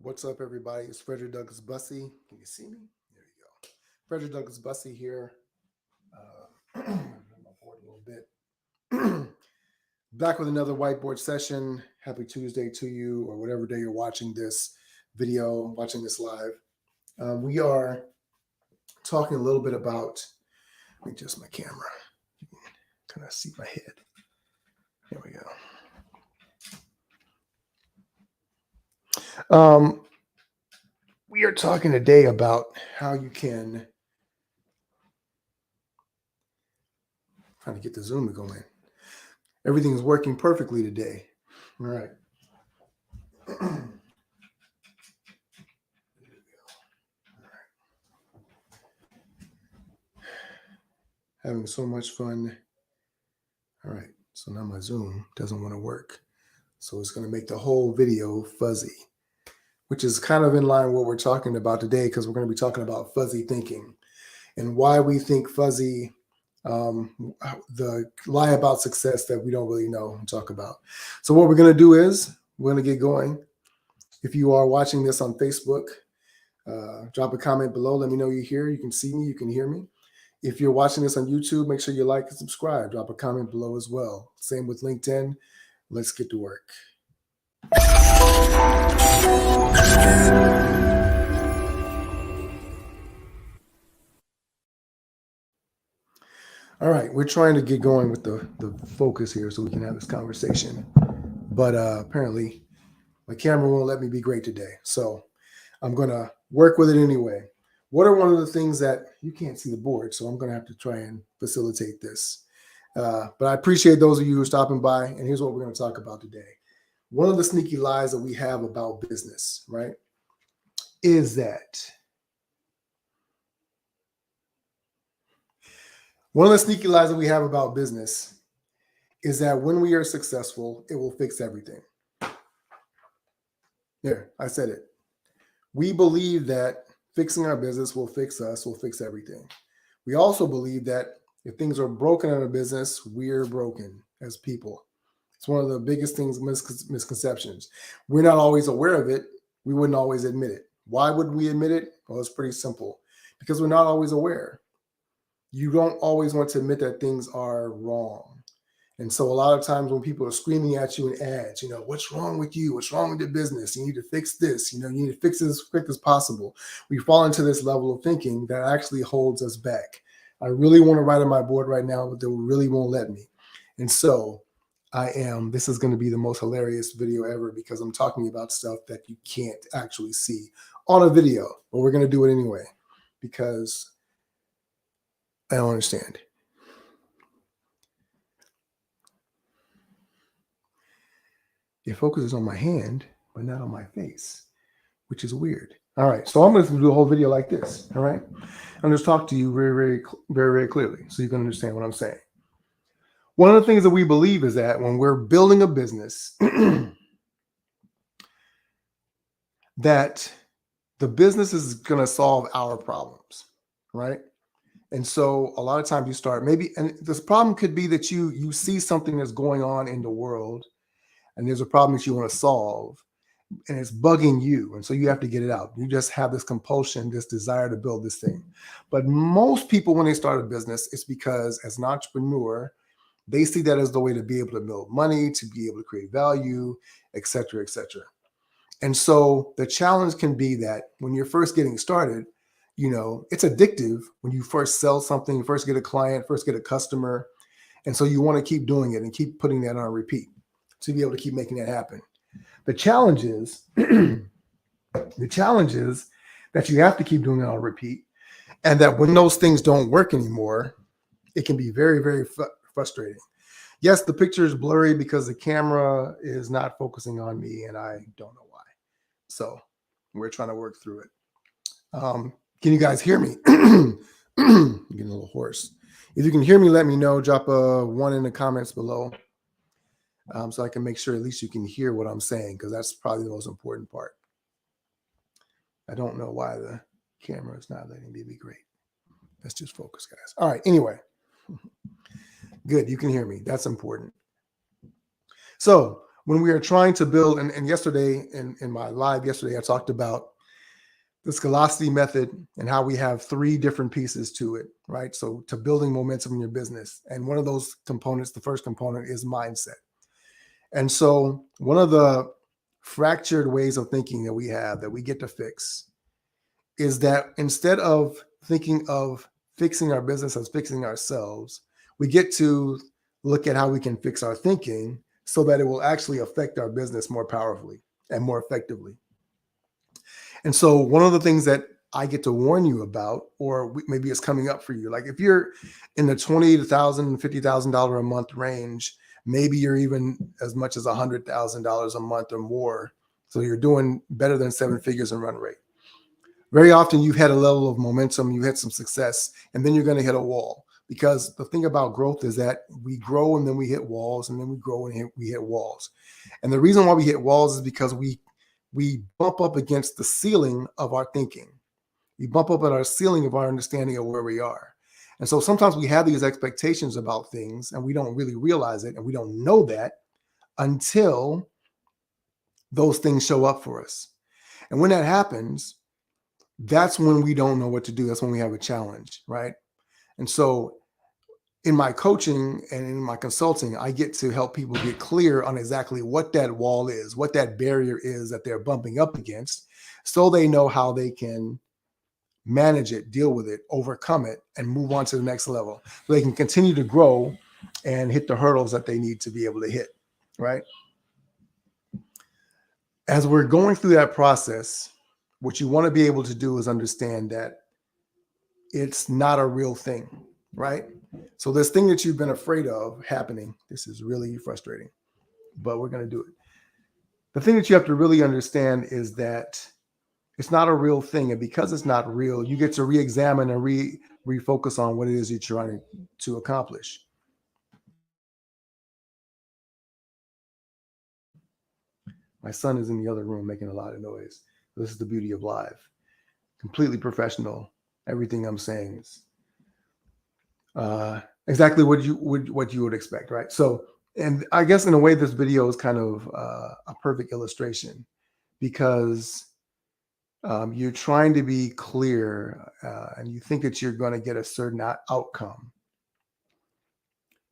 What's up, everybody? It's Frederick Douglass Bussey. Can you see me? There you go. Frederick Douglass Bussey here. My board a little bit. Back with another whiteboard session. Happy Tuesday to you, or whatever day you're watching this video, watching this live. We are talking a little bit about. Let me adjust my camera. You can kind of see my head. There we go. We are talking today about how you can, trying to get the Zoom going. Everything's working perfectly today. All right. Having so much fun. All right. So now my Zoom doesn't want to work. So it's going to make the whole video fuzzy, which is kind of in line with what we're talking about today, because we're going to be talking about fuzzy thinking and why we think fuzzy, the lie about success that we don't really know and talk about. So what we're going to do is we're going to get going. If you are watching this on Facebook, drop a comment below. Let me know you're here. You can see me. You can hear me. If you're watching this on YouTube, make sure you like and subscribe. Drop a comment below as well. Same with LinkedIn. Let's get to work. All right, we're trying to get going with the focus here so we can have this conversation. But apparently my camera won't let me be great today. So I'm going to work with it anyway. What are one of the things that you can't see the board? So I'm going to have to try and facilitate this. But I appreciate those of you who are stopping by. And here's what we're going to talk about today. One of the sneaky lies that we have about business, right, is that one of the sneaky lies that we have about business is that when we are successful, it will fix everything. There, I said it. We believe that fixing our business will fix us, will fix everything. We also believe that if things are broken in a business, we're broken as people. It's one of the biggest things, misconceptions. We're not always aware of it. We wouldn't always admit it. Why wouldn't we admit it? Well, it's pretty simple. Because we're not always aware. You don't always want to admit that things are wrong. And so a lot of times when people are screaming at you in ads, what's wrong with you? What's wrong with your business? You need to fix this. You need to fix it as quick as possible. We fall into this level of thinking that actually holds us back. I really want to write on my board right now, but they really won't let me. And so this is going to be the most hilarious video ever because I'm talking about stuff that you can't actually see on a video, but we're going to do it anyway because I don't understand. It focuses on my hand, but not on my face, which is weird. All right, so I'm going to do a whole video like this. All right, I'm just talk to you very, very, very, very clearly so you can understand what I'm saying. One of the things that we believe is that when we're building a business, that the business is going to solve our problems, right? And so a lot of times you start and this problem could be that you see something that's going on in the world and there's a problem that you want to solve and it's bugging you. And so you have to get it out. You just have this compulsion, this desire to build this thing. But most people, when they start a business, it's because as an entrepreneur, they see that as the way to be able to build money, to be able to create value, et cetera, et cetera. And so the challenge can be that when you're first getting started, it's addictive when you first sell something, first get a client, first get a customer. And so you want to keep doing it and keep putting that on repeat to be able to keep making that happen. The challenge is that you have to keep doing it on repeat. And that when those things don't work anymore, it can be very, very frustrating. Yes, the picture is blurry because the camera is not focusing on me and I don't know why. So we're trying to work through it. Can you guys hear me? I'm getting a little hoarse. If you can hear me, let me know. Drop a 1 in the comments below so I can make sure at least you can hear what I'm saying because that's probably the most important part. I don't know why the camera is not letting me be great. Let's just focus, guys. All right. Anyway, good. You can hear me. That's important. So when we are trying to build, and yesterday in my live yesterday, I talked about the Scalosity method and how we have 3 different pieces to it, right? So to building momentum in your business. And one of those components, the first component is mindset. And so one of the fractured ways of thinking that we have that we get to fix is that instead of thinking of fixing our business as fixing ourselves, we get to look at how we can fix our thinking so that it will actually affect our business more powerfully and more effectively. And so one of the things that I get to warn you about, or maybe it's coming up for you, like if you're in the $20,000, $50,000 a month range, maybe you're even as much as $100,000 a month or more. So you're doing better than 7 figures in run rate. Very often you've had a level of momentum, you had some success, and then you're going to hit a wall. Because the thing about growth is that we grow and then we hit walls, and then we grow and we hit walls. And the reason why we hit walls is because we bump up against the ceiling of our thinking. We bump up at our ceiling of our understanding of where we are. And so sometimes we have these expectations about things and we don't really realize it, and we don't know that until those things show up for us. And when that happens, that's when we don't know what to do. That's when we have a challenge, right? And so in my coaching and in my consulting, I get to help people get clear on exactly what that wall is, what that barrier is that they're bumping up against, so they know how they can manage it, deal with it, overcome it, and move on to the next level. So they can continue to grow and hit the hurdles that they need to be able to hit, right? As we're going through that process, what you want to be able to do is understand that it's not a real thing, right? So this thing that you've been afraid of happening, this is really frustrating, but we're going to do it. The thing that you have to really understand is that it's not a real thing. And because it's not real, you get to re-examine and refocus on what it is you're trying to accomplish. My son is in the other room making a lot of noise. This is the beauty of live. Completely professional. Everything I'm saying is exactly what you would expect, right? So, and I guess in a way, this video is kind of a perfect illustration, because you're trying to be clear and you think that you're going to get a certain outcome.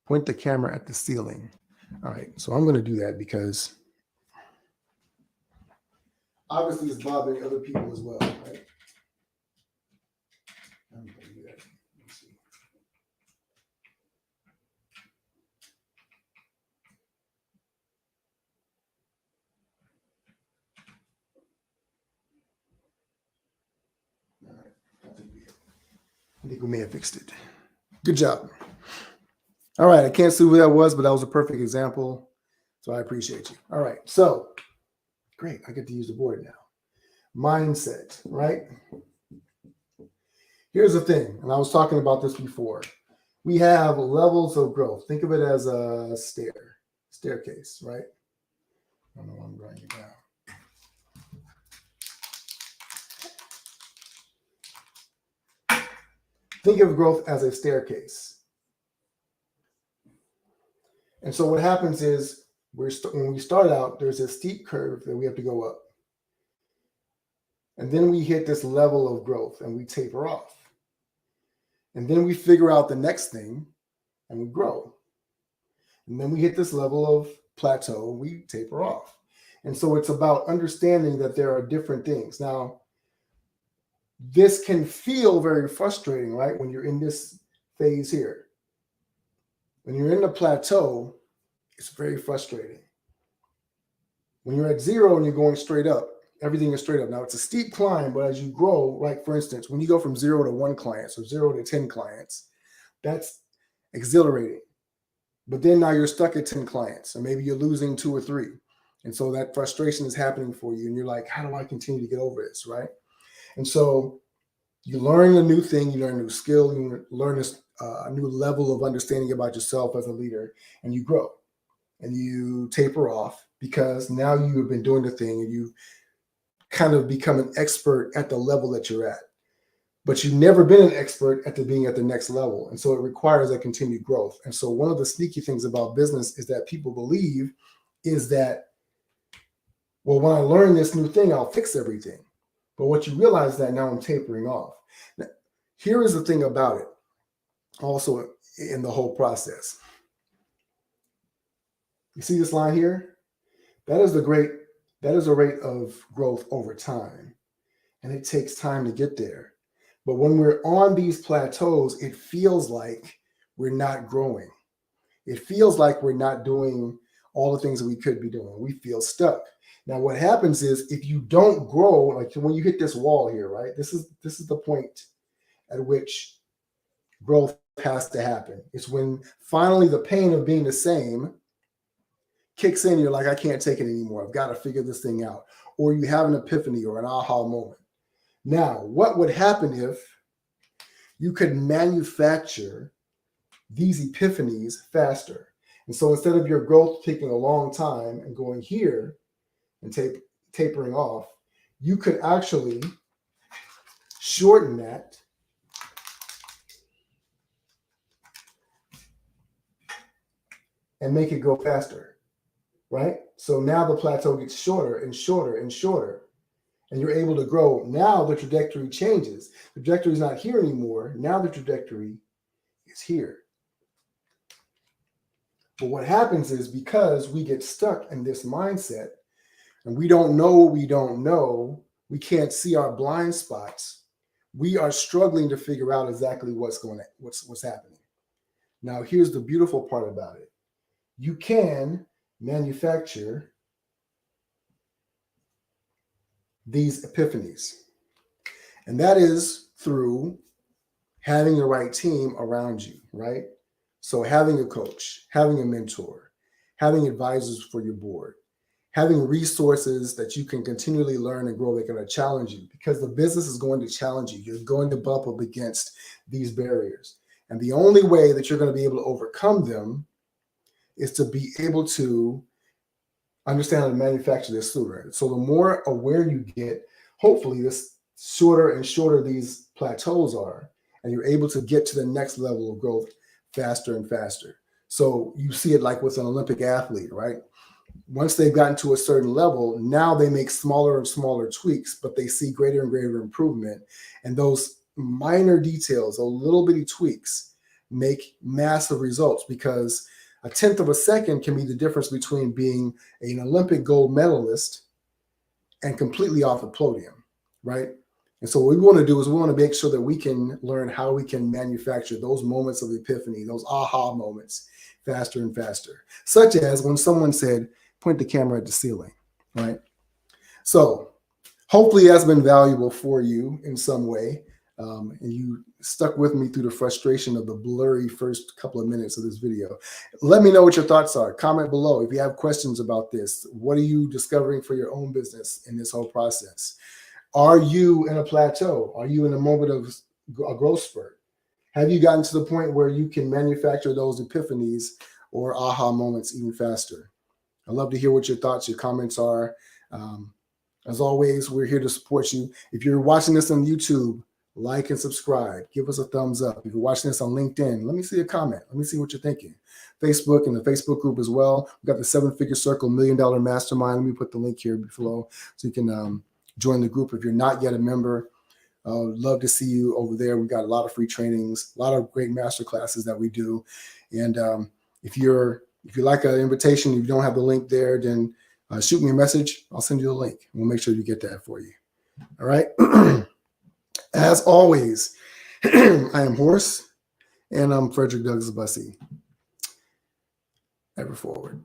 Point the camera at the ceiling. All right, so I'm going to do that because obviously it's bothering other people as well, right? I'm going to do that. Let's see. All right, I think we may have fixed it. Good job. All right, I can't see who that was, but that was a perfect example. So I appreciate you. All right, so great. I get to use the board now. Mindset, right? Here's the thing, and I was talking about this before. We have levels of growth. Think of it as a staircase, right? I don't know why I'm writing it down. Think of growth as a staircase. And so what happens is when we start out, there's a steep curve that we have to go up. And then we hit this level of growth and we taper off. And then we figure out the next thing and we grow. And then we hit this level of plateau and we taper off. And so it's about understanding that there are different things. Now, this can feel very frustrating, right? When you're in this phase here. When you're in the plateau, it's very frustrating. When you're at zero and you're going straight up, everything is straight up. Now, it's a steep climb, but as you grow, like for instance, when you go from 0 to 1 client, so 0 to 10 clients, that's exhilarating. But then now you're stuck at 10 clients, and maybe you're losing 2 or 3. And so that frustration is happening for you. And you're like, how do I continue to get over this, right? And so you learn a new thing, you learn a new skill, you learn a new level of understanding about yourself as a leader, and you grow and you taper off because now you have been doing the thing and you kind of become an expert at the level that you're at. But you've never been an expert at being at the next level. And so it requires a continued growth. And so one of the sneaky things about business is that people believe is that Well, when I learn this new thing, I'll fix everything. But what you realize that now I'm tapering off. Now, here is the thing about it, also in the whole process. You see this line here? That is a rate of growth over time. And it takes time to get there. But when we're on these plateaus, it feels like we're not growing. It feels like we're not doing all the things that we could be doing. We feel stuck. Now, what happens is if you don't grow, like when you hit this wall here, right? This is the point at which growth has to happen. It's when finally the pain of being the same kicks in. You're like, I can't take it anymore. I've got to figure this thing out. Or you have an epiphany or an aha moment. Now, what would happen if you could manufacture these epiphanies faster? And so instead of your growth taking a long time and going here and tapering off, you could actually shorten that and make it go faster, right? So now the plateau gets shorter and shorter and shorter, and you're able to grow. Now the trajectory changes. The trajectory is not here anymore. Now the trajectory is here. But what happens is because we get stuck in this mindset and we don't know what we don't know, we can't see our blind spots. We are struggling to figure out exactly what's happening. Now, here's the beautiful part about it. You can manufacture these epiphanies. And that is through having the right team around you, right? So having a coach, having a mentor, having advisors for your board, having resources that you can continually learn and grow. They're going to challenge you because the business is going to challenge you. You're going to bump up against these barriers. And the only way that you're going to be able to overcome them is to be able to understand how to manufacture this sooner. So the more aware you get, hopefully this shorter and shorter these plateaus are, and you're able to get to the next level of growth faster and faster. So you see it like with an Olympic athlete, right? Once they've gotten to a certain level, now they make smaller and smaller tweaks, but they see greater and greater improvement. And those minor details, those little bitty tweaks, make massive results, because a tenth of a second can be the difference between being an Olympic gold medalist and completely off the podium, right? And so what we want to do is we want to make sure that we can learn how we can manufacture those moments of epiphany, those aha moments, faster and faster. Such as when someone said, point the camera at the ceiling, right? So hopefully that's been valuable for you in some way. And you stuck with me through the frustration of the blurry first couple of minutes of this video. Let me know what your thoughts are. Comment below if you have questions about this. What are you discovering for your own business in this whole process? Are you in a plateau? Are you in a moment of a growth spurt? Have you gotten to the point where you can manufacture those epiphanies or aha moments even faster? I'd love to hear what your thoughts, your comments are. As always, we're here to support you. If you're watching this on YouTube, like and subscribe. Give us a thumbs up. If you're watching this on LinkedIn, let me see a comment. Let me see what you're thinking. Facebook and the Facebook group as well. We've got the 7-Figure Circle $1 Million Mastermind. Let me put the link here below so you can join the group if you're not yet a member. Love to see you over there. We've got a lot of free trainings, a lot of great master classes that we do. And if you like an invitation, if you don't have the link there, then shoot me a message. I'll send you the link. We'll make sure you get that for you. All right. As always, I am Horace, and I'm Frederick Douglass Bussey. Ever forward.